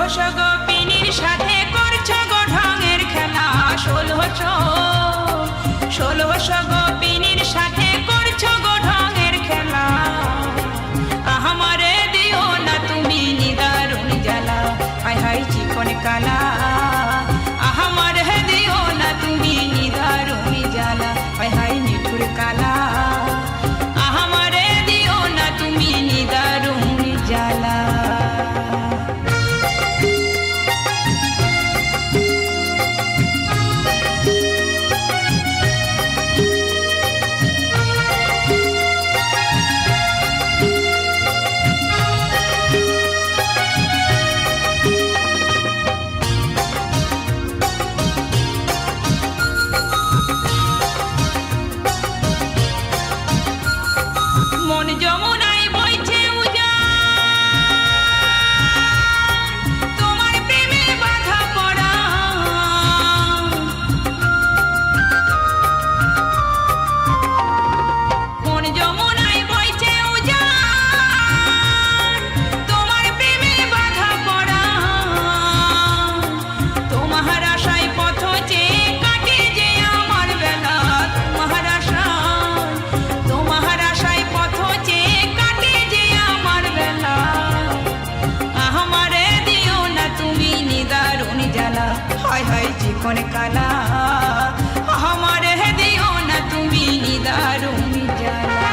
ষোলোশো গোপিনীর সাথে করছো গো ঢঙের খেলা। ষোলোশো গোপিনীর সাথে করছো গো ঢঙের খেলা। আমারে দিও না তুমি নিদারুণ জ্বালা। হায় হায় চিকন কালা, আমারে দিও না তুমি নিদারুণ জ্বালা। হায় হায় নিঠুর কালা, আমারে দিও না তুমি নিদারুণ জ্বালা। মন যমুনায় বইছে উজান, তোমার প্রেমে বাধা পড়া। মন যমুনায় বইছে উজান, তোমার প্রেমে বাধা পড়া। তোমার আশায় পথ চেয়ে কাটে যে আমার বেলা। তোমার আশায় পথ চেয়ে কাটে যে আমার বেলা। আমারে দিও না তুমি নিদারুণ জ্বালা। হায় হায় চিকন কালা, আমারে দিও না তুমি নিদারুণ জ্বালা।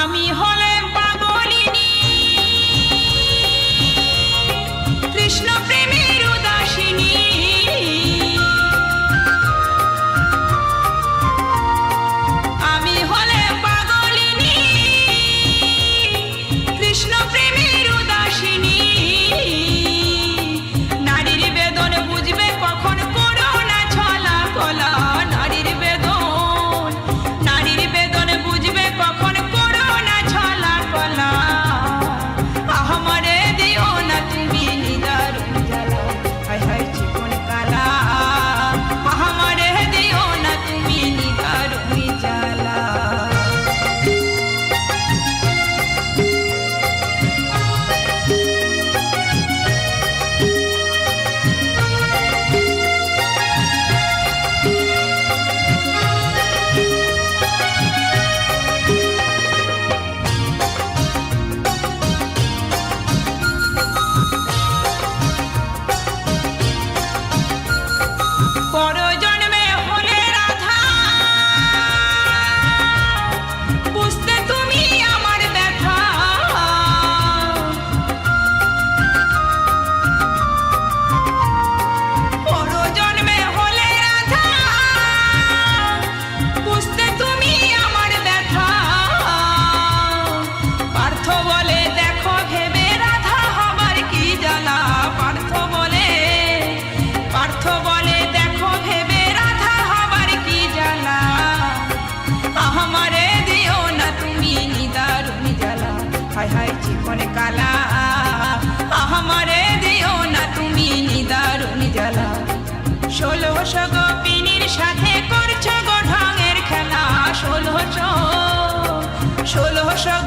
আমি হলাম পাগলিনী, কৃষ্ণ প্রেমের উদাসিনী। আমি হলাম পাগলিনী, কৃষ্ণ প্রেমের উদাসিনী। নারীর বেদন বুঝবে কখন, করো না ছলা কলা। নারীর বেদন বুঝবে কখন, করো না ছলা কলা। আমারে দিও না তুমি নিদারুণ জ্বালা। হায় হায় চিকন কালা, আমারে দিও না তুমি নিদারুণ জ্বালা। পরজন্মে হলে রাধা, বুঝতে তুমি আমার ব্যথা। পরজন্মে হলে রাধা, বুঝতে তুমি আমার ব্যথা। পার্থ বলে দেখো ভেবে, রাধা হবার কি জ্বালা। পার্থ বলে দেখো ভেবে, রাধা হবার কি জ্বালা। আমারে দিও না তুমি নিদারুণ জ্বালা। হায় হায় চিকন কালা, আমারে দিও না তুমি নিদারুণ জ্বালা। ষোলোশো গোপিনীর সাথে করছো গো ঢঙের খেলা। ষোলোশো